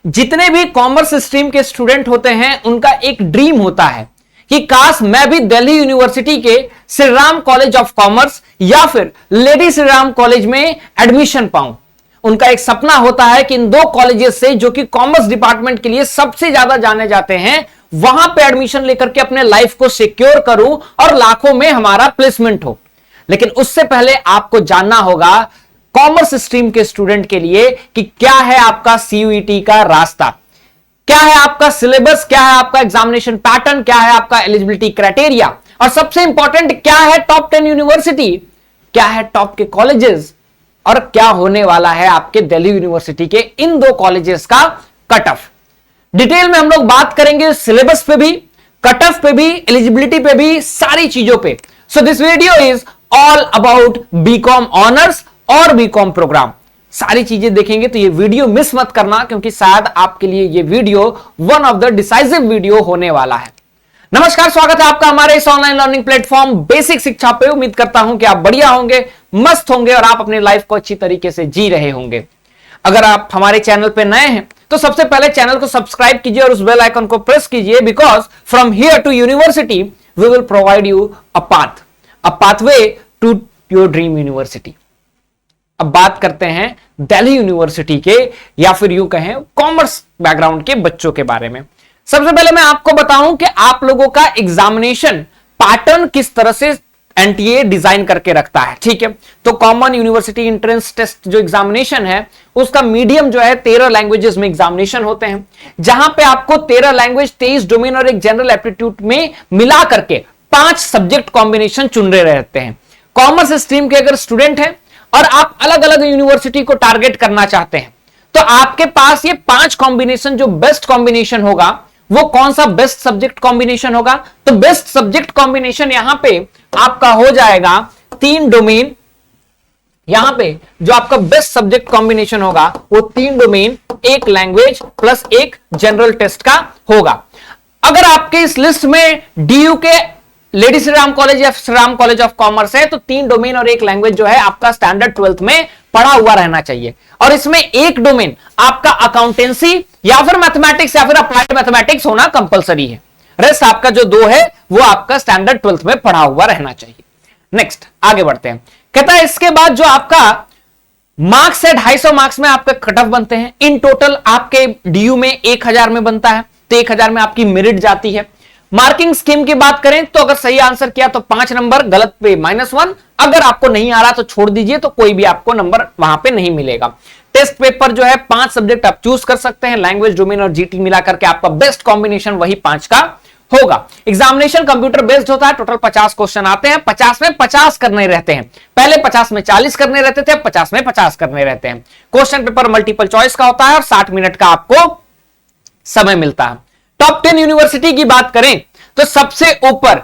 जितने भी commerce stream के स्टूडेंट होते हैं उनका एक ड्रीम होता है कि काश मैं भी दिल्ली यूनिवर्सिटी के Shri Ram College of commerce या फिर लेडी श्री राम कॉलेज में एडमिशन पाऊं। उनका एक सपना होता है कि इन दो कॉलेजेस से जो कि कॉमर्स डिपार्टमेंट के लिए सबसे ज्यादा जाने जाते हैं वहां पे एडमिशन लेकर के अपने लाइफ को सिक्योर करूं और लाखों में हमारा प्लेसमेंट हो। लेकिन उससे पहले आपको जानना होगा कॉमर्स स्ट्रीम के स्टूडेंट के लिए कि क्या है आपका सीयूईटी का रास्ता, क्या है आपका सिलेबस, क्या है आपका एग्जामिनेशन पैटर्न, क्या है आपका एलिजिबिलिटी क्राइटेरिया और सबसे इंपॉर्टेंट क्या है टॉप 10 यूनिवर्सिटी, क्या है टॉप के कॉलेजेस और क्या होने वाला है आपके दिल्ली यूनिवर्सिटी के इन दो कॉलेजेस का कट ऑफ। डिटेल में हम लोग बात करेंगे सिलेबस पे भी, कट ऑफ पे भी, एलिजिबिलिटी पे भी, सारी चीजों पे। So this video is all about BCom honours और बीकॉम प्रोग्राम। सारी चीजें देखेंगे तो ये वीडियो मिस मत करना क्योंकि शायद आपके लिए ये video one of the decisive video होने वाला है। नमस्कार, स्वागत है आपका हमारे इस ऑनलाइन लर्निंग प्लेटफॉर्म बेसिक शिक्षा पे। उम्मीद करता हूं कि आप बढ़िया होंगे, मस्त होंगे और आप अपनी लाइफ को अच्छी तरीके से जी रहे होंगे। अगर आप हमारे चैनल पे नए हैं तो सबसे पहले चैनल को सब्सक्राइब कीजिए और उस बेल आइकन को प्रेस कीजिए because from here to university we will provide you a pathway to your dream university. अब बात करते हैं दिल्ली यूनिवर्सिटी के या फिर यूं कहें कॉमर्स बैकग्राउंड के बच्चों के बारे में। सबसे पहले मैं आपको बताऊं कि आप लोगों का एग्जामिनेशन पैटर्न किस तरह से एनटीए डिजाइन करके रखता है। ठीक है, तो कॉमन यूनिवर्सिटी एंट्रेंस टेस्ट जो एग्जामिनेशन है उसका मीडियम जो है 13 लैंग्वेजेस में एग्जामिनेशन होते हैं, जहां पे आपको 13 लैंग्वेज, 23 डोमेन और एक जनरल एप्टीट्यूड में मिला करके 5 सब्जेक्ट कॉम्बिनेशन चुन रहे रहते हैं। कॉमर्स स्ट्रीम के अगर स्टूडेंट हैं और आप अलग अलग यूनिवर्सिटी को टारगेट करना चाहते हैं तो आपके पास ये 5 कॉम्बिनेशन जो बेस्ट कॉम्बिनेशन होगा वो कौन सा बेस्ट सब्जेक्ट कॉम्बिनेशन होगा, तो बेस्ट सब्जेक्ट कॉम्बिनेशन यहां पे आपका हो जाएगा 3 डोमेन। यहां पे जो आपका बेस्ट सब्जेक्ट कॉम्बिनेशन होगा वो 3 domain, 1 language plus 1 general test का होगा। अगर आपके इस लिस्ट में डीयू के लेडी श्री राम कॉलेज या Shri Ram College of commerce है तो 3 डोमेन और 1 लैंग्वेज जो है आपका स्टैंडर्ड 12th में पढ़ा हुआ रहना चाहिए और इसमें 1 डोमेन आपका अकाउंटेंसी या फिर मैथमेटिक्स या फिर अप्लाइड मैथमेटिक्स होना कंपलसरी है। रेस्ट आपका जो 2 है वो आपका स्टैंडर्ड 12th में पढ़ा हुआ रहना चाहिए। नेक्स्ट आगे बढ़ते हैं। कहता है इसके बाद जो आपका मार्क्स है 250 मार्क्स में आपके कट ऑफ बनते हैं। इन टोटल आपके डीयू में 1000 में बनता है तो 1000 में आपकी मेरिट जाती है। मार्किंग स्कीम की बात करें तो अगर सही आंसर किया तो 5 नंबर, गलत पे -1, अगर आपको नहीं आ रहा तो छोड़ दीजिए, तो कोई भी आपको नंबर वहां पे नहीं मिलेगा। टेस्ट पेपर जो है 5 सब्जेक्ट आप चूज कर सकते हैं, लैंग्वेज, डोमेन और जीटी मिला करके आपका बेस्ट कॉम्बिनेशन वही 5 का होगा। एग्जामिनेशन कंप्यूटर बेस्ड होता है, टोटल 50 क्वेश्चन आते हैं, 50 में 50 करने रहते हैं। पहले 50 में 40 करने रहते थे, 50 में 50 करने रहते हैं। क्वेश्चन पेपर मल्टीपल चॉइस का होता है और 60 मिनट का आपको समय मिलता है। टॉप 10 यूनिवर्सिटी की बात करें तो सबसे ऊपर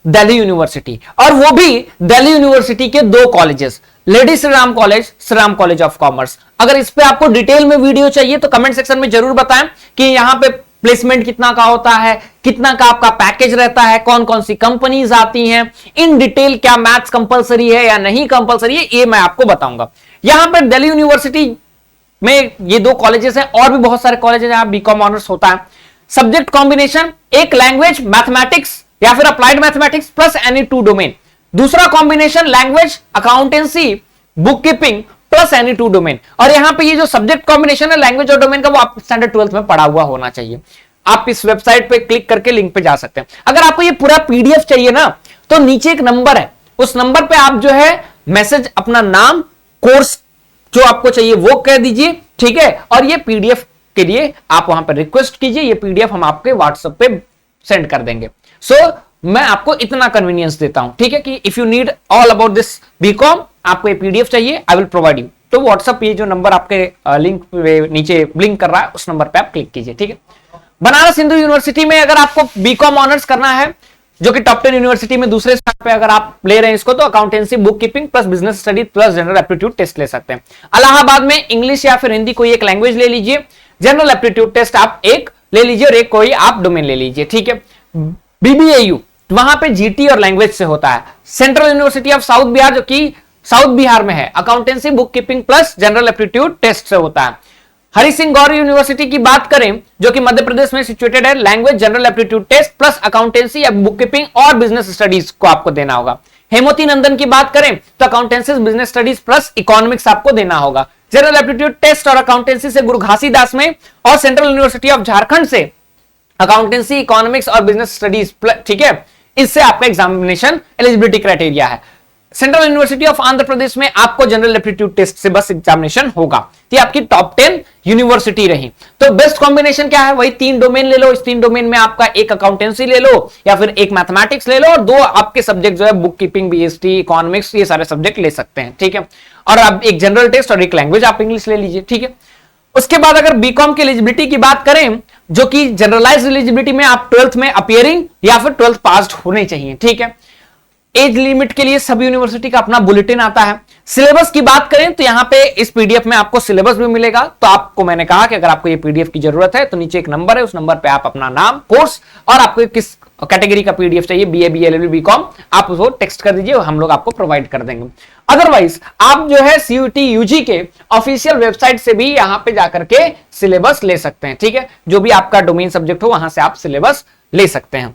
दिल्ली यूनिवर्सिटी और वो भी दिल्ली यूनिवर्सिटी के 2 colleges, lady Shri Ram college, Shri Ram College of commerce. अगर इस पे आपको डिटेल में वीडियो चाहिए तो कमेंट सेक्शन में जरूर बताएं कि यहां पे प्लेसमेंट कितना का होता है, कितना का आपका पैकेज रहता है, कौन कौन सी कंपनीज आती हैं, इन डिटेल क्या मैथ्स कंपलसरी है या नहीं कंपलसरी है, ये मैं आपको बताऊंगा। यहां पर दिल्ली यूनिवर्सिटी में ये 2 कॉलेजेस हैं और भी बहुत सारे कॉलेज हैं जहां बीकॉम ऑनर्स होता है। सब्जेक्ट कॉम्बिनेशन 1 लैंग्वेज, मैथमेटिक्स या फिर applied mathematics plus any 2 domain. दूसरा combination language, accountancy, book keeping plus any 2 domain. और यहां पे ये जो सब्जेक्ट कॉम्बिनेशन है लैंग्वेज और डोमेन का वो आप स्टैंडर्ड 12th में पढ़ा हुआ होना चाहिए। आप इस वेबसाइट पे क्लिक करके लिंक पे जा सकते हैं। अगर आपको ये पूरा पीडीएफ चाहिए ना तो नीचे एक नंबर है, उस नंबर पे आप जो है मैसेज अपना नाम, कोर्स जो आपको चाहिए वो कह दीजिए, ठीक है, और ये पीडीएफ के लिए आप वहां पर रिक्वेस्ट कीजिए, ये पीडीएफ हम आपके व्हाट्सएप पे सेंड कर देंगे। सो मैं आपको इतना कन्वीनियंस देता हूं, ठीक है, कि if you need all about this BCom, आपको ये पीडीएफ चाहिए, आई विल प्रोवाइड यू। तो व्हाट्सएप ये जो नंबर आपके लिंक पे नीचे ब्लिंक कर रहा है उस नंबर पे आप क्लिक कीजिए, ठीक है। बनारस हिंदू यूनिवर्सिटी में अगर आपको बीकॉम ऑनर्स करना है जो कि टॉप 10 यूनिवर्सिटी में दूसरे स्थान पे अगर आप ले रहे हैं इसको, तो accountancy, book keeping plus business study plus general aptitude test ले सकते हैं। इलाहाबाद में इंग्लिश या फिर हिंदी कोई एक लैंग्वेज ले लीजिए, जनरल एप्टीट्यूड टेस्ट आप एक ले लीजिए और एक कोई आप डोमेन ले लीजिए, ठीक है। बीबीएयू वहां पे जीटी और लैंग्वेज से होता है। Central University of South Bihar जो कि साउथ बिहार में है, accountancy, book keeping plus general aptitude test से होता है। हरि सिंह गौर यूनिवर्सिटी की बात करें जो कि मध्य प्रदेश में सिचुएटेड है, language general aptitude test plus accountancy या बुक कीपिंग और बिजनेस स्टडीज को आपको देना होगा। हेमोती नंदन की बात करें तो accountancy business studies plus economics आपको देना होगा। जनरल एप्टीट्यूड टेस्ट और अकाउंटेंसी से गुरु घासीदास में और सेंट्रल यूनिवर्सिटी ऑफ झारखंड से अकाउंटेंसी इकोनॉमिक्स और बिजनेस स्टडीज, ठीक है, इससे आपका एग्जामिनेशन एलिजिबिलिटी क्राइटेरिया है। Central University of Andhra Pradesh में आपको जनरल एप्टीट्यूड टेस्ट से बस एग्जामिनेशन होगा। तो आपकी टॉप 10 यूनिवर्सिटी रही। तो बेस्ट कॉम्बिनेशन क्या है, वही 3 डोमेन ले लो। इस 3 डोमेन में आपका एक अकाउंटेंसी ले लो या फिर एक मैथमेटिक्स ले लो और 2 आपके सब्जेक्ट जो है बुक कीपिंग, बीएसटी, इकोनॉमिक्स, ये सारे सब्जेक्ट ले सकते हैं, ठीक है। और अब एक जनरल टेस्ट और एक लैंग्वेज आप इंग्लिश ले लीजिए, ठीक है। उसके बाद अगर बीकॉम की एलिजिबिलिटी की बात करें जो कि जनरलाइज्ड एलिजिबिलिटी में आप 12th में अपियरिंग या फिर 12th पास्ड होने चाहिए, ठीक है। एज लिमिट के लिए सभी यूनिवर्सिटी का अपना बुलेटिन आता है। सिलेबस की बात करें तो यहां पे इस पीडीएफ में आपको सिलेबस भी मिलेगा। तो आपको मैंने कहा कि अगर आपको ये पीडीएफ की जरूरत है तो नीचे एक नंबर है, उस नंबर पे आप अपना नाम, कोर्स और आपको किस कैटेगरी का पीडीएफ चाहिए, बीए, बीएलएलबी, बीकॉम, आप उसको टेक्स्ट कर दीजिए, हम लोग आपको प्रोवाइड कर देंगे। अदरवाइज आप जो है सीयूटी यूजी के ऑफिशियल वेबसाइट से भी यहां पे जाकर के सिलेबस ले सकते हैं, ठीक है। जो भी आपका डोमेन सब्जेक्ट हो वहां से आप सिलेबस ले सकते हैं,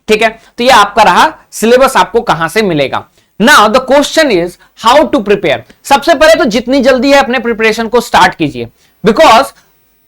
ठीक है। तो ये आपका रहा सिलेबस आपको कहां से मिलेगा। Now the question is how to prepare. सबसे पहले तो जितनी जल्दी है अपने प्रिपरेशन को स्टार्ट कीजिए, because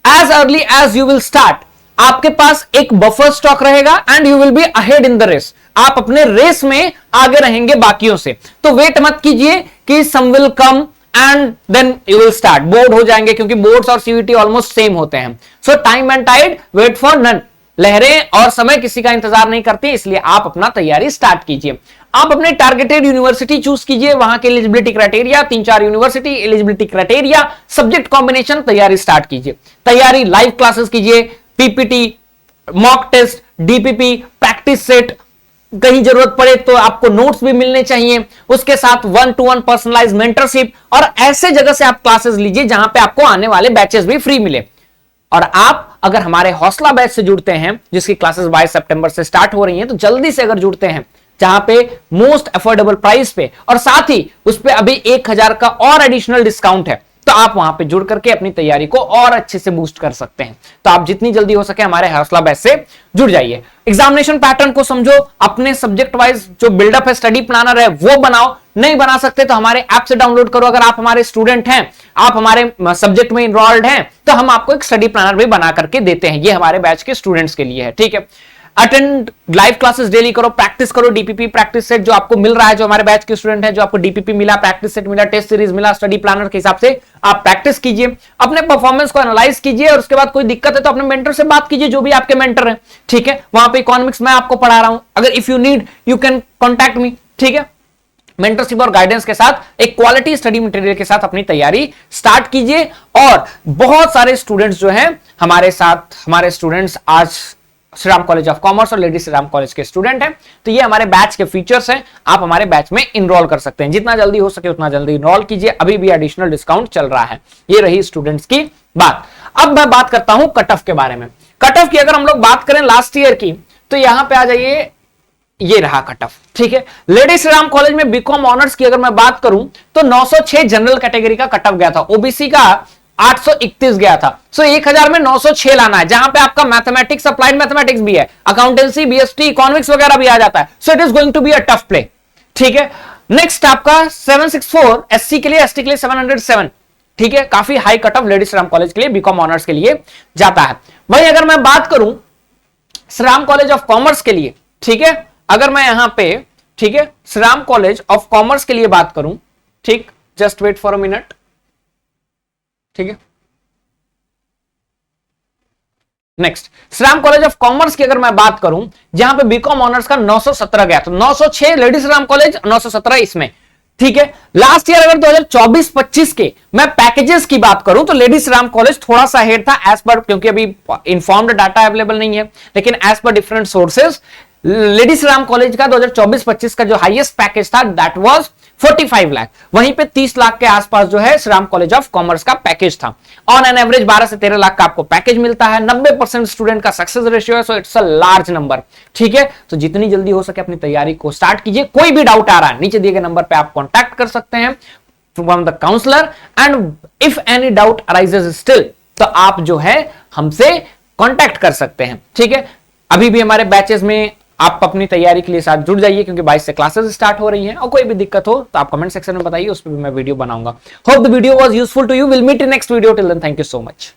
as early as you will start आपके पास एक बफर स्टॉक रहेगा and you will be ahead in the race. आप अपने रेस में आगे रहेंगे बाकियों से। तो वेट मत कीजिए कि some will come and then you will start. Bored हो जाएंगे क्योंकि बोर्ड्स और सीयूटी ऑलमोस्ट सेम होते हैं। So time and tide wait for none. लहरें और समय किसी का इंतजार नहीं करती, इसलिए आप अपना तैयारी स्टार्ट कीजिए। आप अपने टारगेटेड यूनिवर्सिटी चूज कीजिए, वहां के eligibility criteria 3-4 university, eligibility criteria, subject combination, तैयारी स्टार्ट कीजिए। तैयारी लाइव क्लासेस कीजिए, PPT, mock test, DPP, practice set, कहीं जरूरत पड़े तो आपको नोट्स भी मिलने चाहिए। उसके साथ 1-to-1 पर्सनलाइज मेंटरशिप और ऐसे जगह से आप क्लासेस लीजिए जहां पे आपको आने वाले बैचेस भी फ्री मिले। और आप अगर हमारे हौसला बैच से जुड़ते हैं जिसकी क्लासेस 22 सितंबर से स्टार्ट हो रही हैं, तो जल्दी से अगर जुड़ते हैं जहां पे मोस्ट अफोर्डेबल प्राइस पे और साथ ही उस पे अभी 1000 का और एडिशनल डिस्काउंट है, तो आप वहां पे जुड़ करके अपनी तैयारी को और अच्छे से बूस्ट कर सकते हैं। तो आप जितनी जल्दी हो सके हमारे हौसला बैच से जुड़ जाइए। एग्जामिनेशन पैटर्न को समझो, अपने सब्जेक्ट वाइज जो बिल्डअप है, स्टडी प्लानर है वो बनाओ। नहीं बना सकते तो हमारे ऐप से डाउनलोड करो। अगर आप हमारे स्टूडेंट हैं, आप हमारे सब्जेक्ट में इनरोल्ड हैं, तो हम आपको एक स्टडी प्लानर भी बना करके देते हैं। ये हमारे बैच के स्टूडेंट्स के लिए है, ठीक है। अटेंड लाइव क्लासेस डेली करो, प्रैक्टिस करो। डीपीपी प्रैक्टिस सेट जो आपको मिल रहा है, जो हमारे बैच के स्टूडेंट है, जो आपको डीपीपी मिला, प्रैक्टिस सेट मिला, टेस्ट सीरीज मिला, स्टडी प्लानर के हिसाब से आप प्रैक्टिस कीजिए, अपने परफॉर्मेंस को एनालाइज कीजिए और उसके बाद कोई दिक्कत है तो अपने मेंटर से बात कीजिए, जो भी आपके मेंटर है, ठीक है। वहां पे इकोनॉमिक्स मैं आपको पढ़ा रहा हूं, अगर if you need you can contact me, ठीक है। मेंटरशिप और गाइडेंस के साथ एक क्वालिटी स्टडी मटेरियल के साथ अपनी तैयारी स्टार्ट कीजिए। और बहुत सारे स्टूडेंट्स जो हैं हमारे साथ, हमारे स्टूडेंट्स आज Shri Ram College of commerce और लेडी श्री राम कॉलेज के स्टूडेंट हैं, तो ये हमारे बैच के फीचर्स हैं। आप हमारे बैच में इनरोल कर सकते हैं, जितना जल्दी हो सके उतना जल्दी इनरोल कीजिए। अभी भी एडिशनल डिस्काउंट चल रहा है। ये रही स्टूडेंट्स की बात। अब मैं बात करता हूं कट ऑफ के बारे में। कट ऑफ की अगर हम लोग बात करें लास्ट ईयर की, तो यहां पे आ जाइए, ये रहा कट ऑफ, ठीक है। लेडी श्री राम कॉलेज में बीकॉम ऑनर्स की अगर मैं बात करूं तो 906 जनरल कैटेगरी का कट ऑफ गया था, ओबीसी का 831 गया था। सो 1000 में 906 लाना है, जहां पे आपका मैथमेटिक्स, अप्लाइड मैथमेटिक्स भी है, अकाउंटेंसी, बीएसटी, इकोनॉमिक्स वगैरह भी आ जाता है। So it is going to be a tough play, ठीक है। नेक्स्ट आपका 764 एससी के लिए, एसटी के लिए 707, ठीक है। काफी high cut off lady Shri Ram college के लिए, बीकॉम ऑनर्स के लिए जाता है। वहीं अगर मैं बात करूं Shri Ram College of Commerce के लिए, ठीक है, अगर मैं यहां पे, ठीक है, Shri Ram College of Commerce के लिए बात करूं, ठीक, just wait for a minute, ठीक है। Next Shri Ram College of Commerce की अगर मैं बात करूं, जहां पे बीकॉम ऑनर्स का 917 गया, तो 906 लेडी श्री राम कॉलेज, 917 इसमें, ठीक है। लास्ट ईयर अगर 2024-25 के मैं पैकेजेस की बात करूं तो लेडी श्री राम कॉलेज थोड़ा सा हेड था एज पर, क्योंकि अभी इन्फॉर्म्ड डाटा अवेलेबल नहीं है, लेकिन as per different sources Lady Shri Ram College का 2024-25 का जो हाईएस्ट पैकेज था दैट वाज 45 लाख। वहीं पे 30 लाख के आसपास जो है Shri Ram College of Commerce का पैकेज था। ऑन एन एवरेज 12 से 13 लाख का आपको पैकेज मिलता है। 90% स्टूडेंट का सक्सेस रेशियो है, so it's a large number, ठीक है। तो जितनी जल्दी हो सके अपनी तैयारी को स्टार्ट कीजिए। कोई भी डाउट आ रहा है नीचे दिए गए नंबर पे आप कॉन्टैक्ट कर सकते हैं from the counsellor, and if any doubt arises still तो आप जो है हमसे कांटेक्ट कर सकते हैं। ठीक है, अभी भी हमारे बैचेस में आप अपनी तैयारी के लिए साथ जुड़ जाइए, क्योंकि 22 से क्लासेस स्टार्ट हो रही हैं। और कोई भी दिक्कत हो तो आप कमेंट सेक्शन में बताइए, उस पर भी मैं वीडियो बनाऊंगा। Hope the video was useful to you. Will meet in next video. Till then, thank you so much.